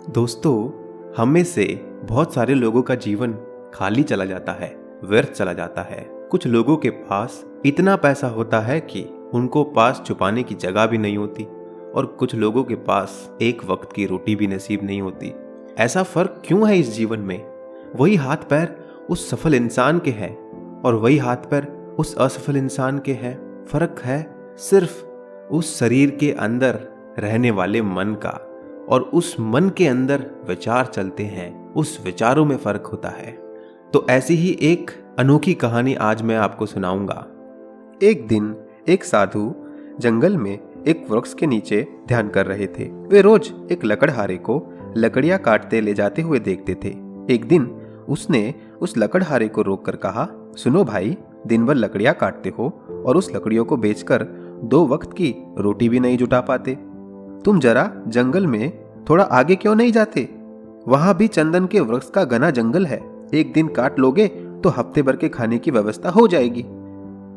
दोस्तों, हम में से बहुत सारे लोगों का जीवन खाली चला जाता है, व्यर्थ चला जाता है। कुछ लोगों के पास इतना पैसा होता है कि उनको पास छुपाने की जगह भी नहीं होती और कुछ लोगों के पास एक वक्त की रोटी भी नसीब नहीं होती। ऐसा फर्क क्यों है इस जीवन में? वही हाथ पैर उस सफल इंसान के हैं और वही हाथ पैर उस असफल इंसान के हैं। फर्क है सिर्फ उस शरीर के अंदर रहने वाले मन का, और उस मन के अंदर विचार चलते हैं, उस विचारों में फर्क होता है। तो ऐसी ही एक अनोखी कहानी आज मैं आपको सुनाऊंगा। एक दिन एक साधु जंगल में एक वृक्ष के नीचे ध्यान कर रहे थे। वे रोज एक लकड़हारे को लकड़ियां काटते ले जाते हुए देखते थे। एक दिन उसने उस लकड़हारे को रोककर कहा, सुनो भाई, दिन भर लकड़ियां काटते हो और उस लकड़ियों को बेचकर 2 वक्त की रोटी भी नहीं जुटा पाते। तुम जरा जंगल में थोड़ा आगे क्यों नहीं जाते? वहां भी चंदन के वृक्ष का घना जंगल है। एक दिन काट लोगे तो हफ्ते भर के खाने की व्यवस्था हो जाएगी।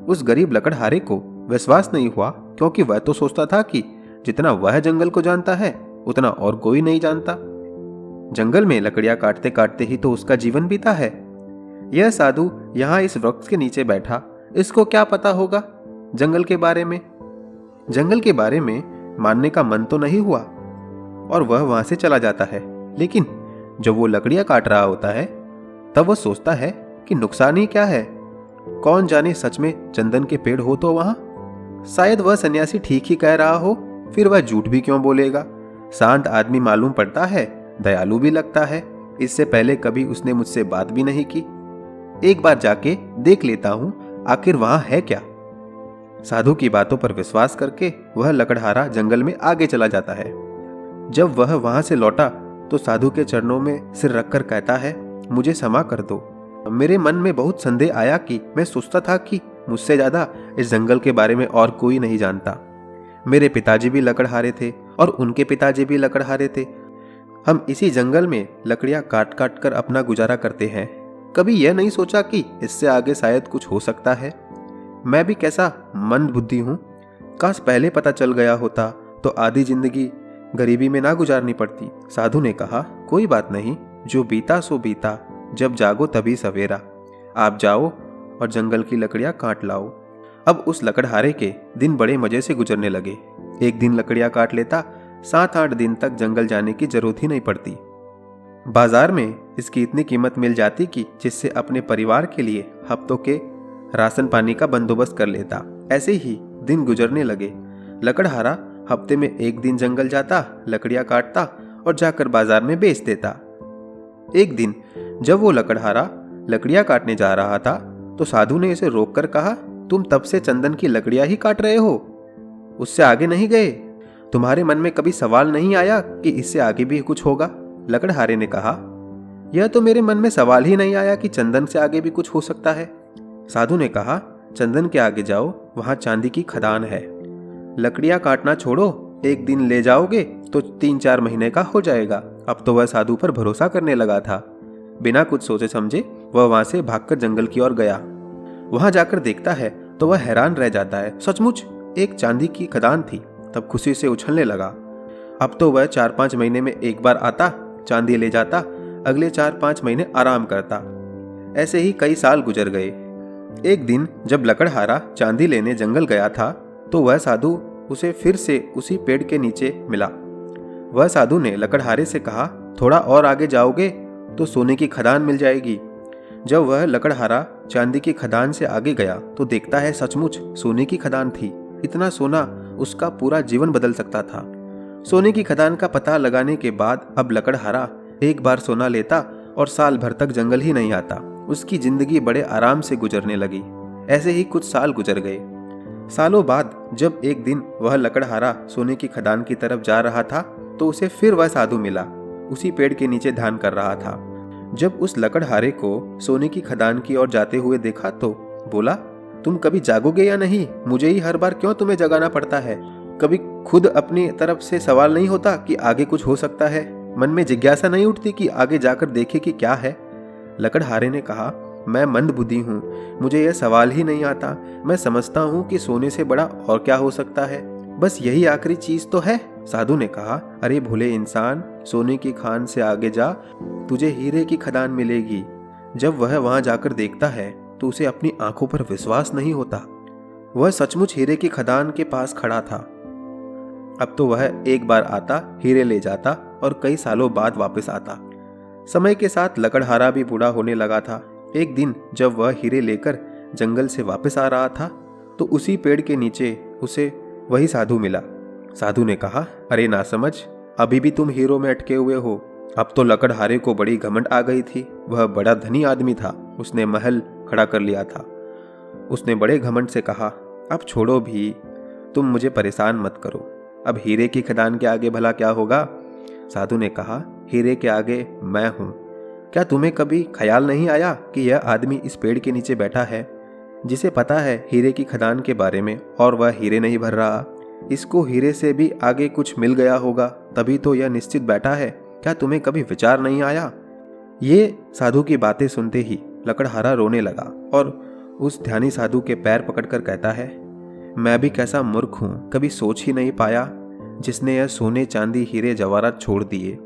उस गरीब लकड़हारे को विश्वास नहीं हुआ, क्योंकि वह तो सोचता था कि जितना वह जंगल को जानता है उतना और कोई नहीं जानता। जंगल में लकड़ियां काटते काटते ही तो उसका जीवन बीता है। यह साधु यहाँ इस वृक्ष के नीचे बैठा, इसको क्या पता होगा जंगल के बारे में? जंगल के बारे में मानने का मन तो नहीं हुआ और वह वहां से चला जाता है। लेकिन जब वो लकड़ियां काट रहा होता है तब वह सोचता है कि नुकसान ही क्या है। कौन जाने सच में चंदन के पेड़ हो तो वहां। शायद वह सन्यासी ठीक ही कह रहा हो, फिर वह झूठ भी क्यों बोलेगा। शांत आदमी मालूम पड़ता है, दयालु भी लगता है। इससे पहले कभी उसने मुझसे बात भी नहीं की। एक बार जाके देख लेता हूं आखिर वहां है क्या। साधु की बातों पर विश्वास करके वह लकड़हारा जंगल में आगे चला जाता है। जब वह वहां से लौटा तो साधु के चरणों में सिर रखकर कहता है, मुझे क्षमा कर दो। मेरे मन में बहुत संदेह आया कि मैं सोचता था कि मुझसे ज्यादा इस जंगल के बारे में और कोई नहीं जानता। मेरे पिताजी भी लकड़हारे थे और उनके पिताजी भी लकड़हारे थे। हम इसी जंगल में लकड़ियां काट काट कर अपना गुजारा करते हैं। कभी यह नहीं सोचा कि इससे आगे शायद कुछ हो सकता है। मैं भी कैसा मंद बुद्धि हूं। काश पहले पता चल गया होता तो आधी जिंदगी गरीबी में ना गुजारनी पड़ती। साधु ने कहा, कोई बात नहीं, जो बीता सो बीता, जब जागो तभी सवेरा। आप जाओ और जंगल की लकड़ियां काट लाओ। अब उस लकड़हारे के दिन बड़े मजे से गुजरने लगे। एक दिन लकड़ियां काट लेता, 7-8 दिन तक जंगल जाने की जरूरत ही नहीं पड़ती। बाजार में इसकी इतनी कीमत मिल जाती कि जिससे अपने परिवार के लिए हफ्तों के राशन पानी का बंदोबस्त कर लेता। ऐसे ही दिन गुजरने लगे। लकड़हारा हफ्ते में 1 दिन जंगल जाता, लकड़ियां काटता और जाकर बाजार में बेच देता। एक दिन जब वो लकड़हारा लकड़ियां काटने जा रहा था तो साधु ने इसे रोककर कहा, तुम तब से चंदन की लकड़ियां ही काट रहे हो, उससे आगे नहीं गए? तुम्हारे मन में कभी सवाल नहीं आया कि इससे आगे भी कुछ होगा? लकड़हारे ने कहा, यह तो मेरे मन में सवाल ही नहीं आया कि चंदन से आगे भी कुछ हो सकता है। साधु ने कहा, चंदन के आगे जाओ, वहां चांदी की खदान है। लकड़ियां काटना छोड़ो, एक दिन ले जाओगे तो 3-4 महीने का हो जाएगा। अब तो वह साधु पर भरोसा करने लगा था। बिना कुछ सोचे समझे वह वहां से भागकर जंगल की ओर गया। वहां जाकर देखता है तो वह हैरान रह जाता है। सचमुच एक चांदी की खदान थी। तब खुशी से उछलने लगा। अब तो वह 4-5 महीने में एक बार आता, चांदी ले जाता, अगले 4-5 महीने आराम करता। ऐसे ही कई साल गुजर गए। एक दिन जब लकड़हारा चांदी लेने जंगल गया था तो वह साधु उसे फिर से उसी पेड़ के नीचे मिला। वह साधु ने लकड़हारे से कहा, थोड़ा और आगे जाओगे तो सोने की खदान मिल जाएगी। जब वह लकड़हारा चांदी की खदान से आगे गया तो देखता है सचमुच सोने की खदान थी। इतना सोना उसका पूरा जीवन बदल सकता था। सोने की खदान का पता लगाने के बाद अब लकड़हारा एक बार सोना लेता और साल भर तक जंगल ही नहीं आता। उसकी जिंदगी बड़े आराम से गुजरने लगी। ऐसे ही कुछ साल गुजर गए। सालों बाद जब एक दिन वह लकड़हारा सोने की खदान की तरफ जा रहा था तो उसे फिर वह साधु मिला। उसी पेड़ के नीचे ध्यान कर रहा था। जब उस लकड़हारे को सोने की खदान की ओर जाते हुए देखा तो बोला, तुम कभी जागोगे या नहीं? मुझे ही हर बार क्यों तुम्हें जगाना पड़ता है? कभी खुद अपनी तरफ से सवाल नहीं होता कि आगे कुछ हो सकता है? मन में जिज्ञासा नहीं उठती कि आगे जाकर देखे कि क्या है? लकड़हारे ने कहा, मैं मंद बुद्धि हूँ, मुझे यह सवाल ही नहीं आता। मैं समझता हूँ कि सोने से बड़ा और क्या हो सकता है। बस यही आखिरी चीज तो है, साधु ने कहा, अरे भोले इंसान, सोने की खान से आगे जा, तुझे हीरे की खदान मिलेगी। जब वह वहां जाकर देखता है तो उसे अपनी आंखों पर विश्वास नहीं होता। वह सचमुच हीरे की खदान के पास खड़ा था। अब तो वह एक बार आता, हीरे ले जाता और कई सालों बाद वापस आता। समय के साथ लकड़हारा भी बूढ़ा होने लगा था। एक दिन जब वह हीरे लेकर जंगल से वापस आ रहा था तो उसी पेड़ के नीचे उसे वही साधु मिला। साधु ने कहा, अरे नासमझ, अभी भी तुम हीरो में अटके हुए हो। अब तो लकड़हारे को बड़ी घमंड आ गई थी। वह बड़ा धनी आदमी था, उसने महल खड़ा कर लिया था। उसने बड़े घमंड से कहा, अब छोड़ो भी, तुम मुझे परेशान मत करो। अब हीरे की खदान के आगे भला क्या होगा? साधु ने कहा, हीरे के आगे मैं हूं। क्या तुम्हें कभी ख्याल नहीं आया कि यह आदमी इस पेड़ के नीचे बैठा है, जिसे पता है हीरे की खदान के बारे में, और वह हीरे नहीं भर रहा? इसको हीरे से भी आगे कुछ मिल गया होगा, तभी तो यह निश्चित बैठा है। क्या तुम्हें कभी विचार नहीं आया? ये साधु की बातें सुनते ही लकड़हारा रोने लगा और उस ध्यानी साधु के पैर पकड़कर कहता है, मैं भी कैसा मूर्ख हूँ, कभी सोच ही नहीं पाया जिसने यह सोने चांदी हीरे जवाहरात छोड़ दिए।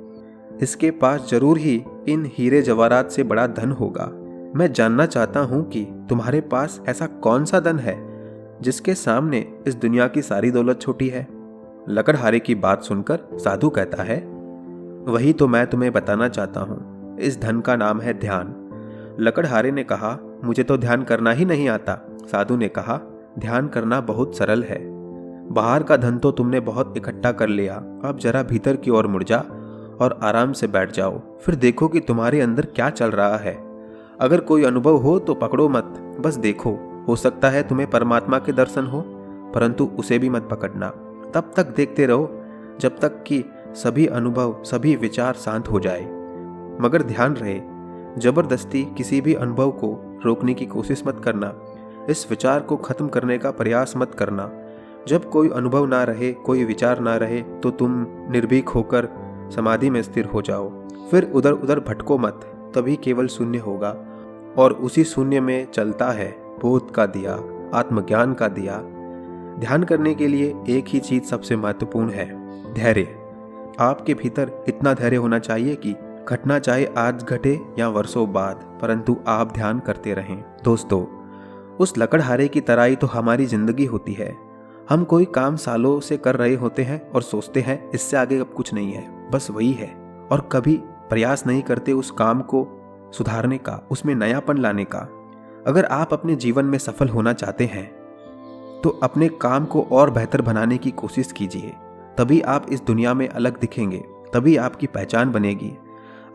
इसके पास जरूर ही इन हीरे जवाहरात से बड़ा धन होगा। मैं जानना चाहता हूँ कि तुम्हारे पास ऐसा कौन सा धन है जिसके सामने इस दुनिया की सारी दौलत छोटी है। लकड़हारे की बात सुनकर साधु कहता है, वही तो मैं तुम्हें बताना चाहता हूँ, इस धन का नाम है ध्यान। लकड़हारे ने कहा, मुझे तो ध्यान करना ही नहीं आता। साधु ने कहा, ध्यान करना बहुत सरल है। बाहर का धन तो तुमने बहुत इकट्ठा कर लिया, अब जरा भीतर की ओर मुड़ जा और आराम से बैठ जाओ, फिर देखो कि तुम्हारे अंदर क्या चल रहा है। अगर कोई अनुभव हो तो पकड़ो मत, बस देखो, हो सकता है तुम्हें परमात्मा के दर्शन हो, परंतु उसे भी मत पकड़ना। तब तक देखते रहो जब तक कि सभी अनुभव, सभी विचार शांत हो जाए। मगर ध्यान रहे, जबरदस्ती किसी भी अनुभव को रोकने की कोशिश मत करना, इस विचार को खत्म करने का प्रयास मत करना। जब कोई अनुभव ना रहे, कोई विचार ना रहे, तो तुम निर्भीक होकर समाधि में स्थिर हो जाओ। फिर उधर उधर भटको मत, तभी केवल शून्य होगा, और उसी शून्य में चलता है बोध का दिया, आत्मज्ञान का दिया। ध्यान करने के लिए एक ही चीज सबसे महत्वपूर्ण है, धैर्य। आपके भीतर इतना धैर्य होना चाहिए कि घटना चाहे आज घटे या वर्षों बाद, परंतु आप ध्यान करते रहें। दोस्तों, उस लकड़हारे की तरह ही तो हमारी जिंदगी होती है। हम कोई काम सालों से कर रहे होते हैं और सोचते हैं इससे आगे अब कुछ नहीं है, बस वही है, और कभी प्रयास नहीं करते उस काम को सुधारने का, उसमें नयापन लाने का। अगर आप अपने जीवन में सफल होना चाहते हैं तो अपने काम को और बेहतर बनाने की कोशिश कीजिए, तभी आप इस दुनिया में अलग दिखेंगे, तभी आपकी पहचान बनेगी।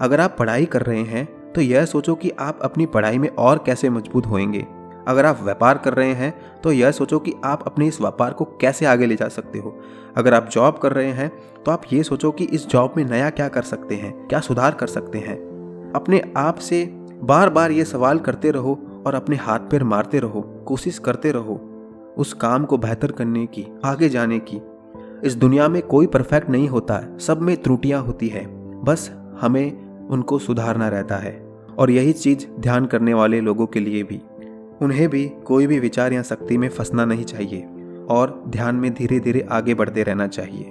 अगर आप पढ़ाई कर रहे हैं तो यह सोचो कि आप अपनी पढ़ाई में और कैसे मजबूत होंगे। अगर आप व्यापार कर रहे हैं तो यह सोचो कि आप अपने इस व्यापार को कैसे आगे ले जा सकते हो। अगर आप जॉब कर रहे हैं तो आप ये सोचो कि इस जॉब में नया क्या कर सकते हैं, क्या सुधार कर सकते हैं। अपने आप से बार बार ये सवाल करते रहो और अपने हाथ पैर मारते रहो, कोशिश करते रहो उस काम को बेहतर करने की, आगे जाने की। इस दुनिया में कोई परफेक्ट नहीं होता है, सब में त्रुटियां होती है, बस हमें उनको सुधारना रहता है। और यही चीज ध्यान करने वाले लोगों के लिए भी, उन्हें भी कोई भी विचार या शक्ति में फंसना नहीं चाहिए और ध्यान में धीरे धीरे आगे बढ़ते रहना चाहिए,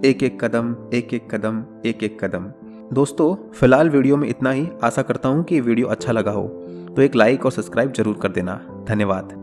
एक एक कदम, एक एक कदम, एक एक कदम। दोस्तों, फिलहाल वीडियो में इतना ही। आशा करता हूँ कि वीडियो अच्छा लगा हो, तो एक लाइक और सब्सक्राइब जरूर कर देना। धन्यवाद।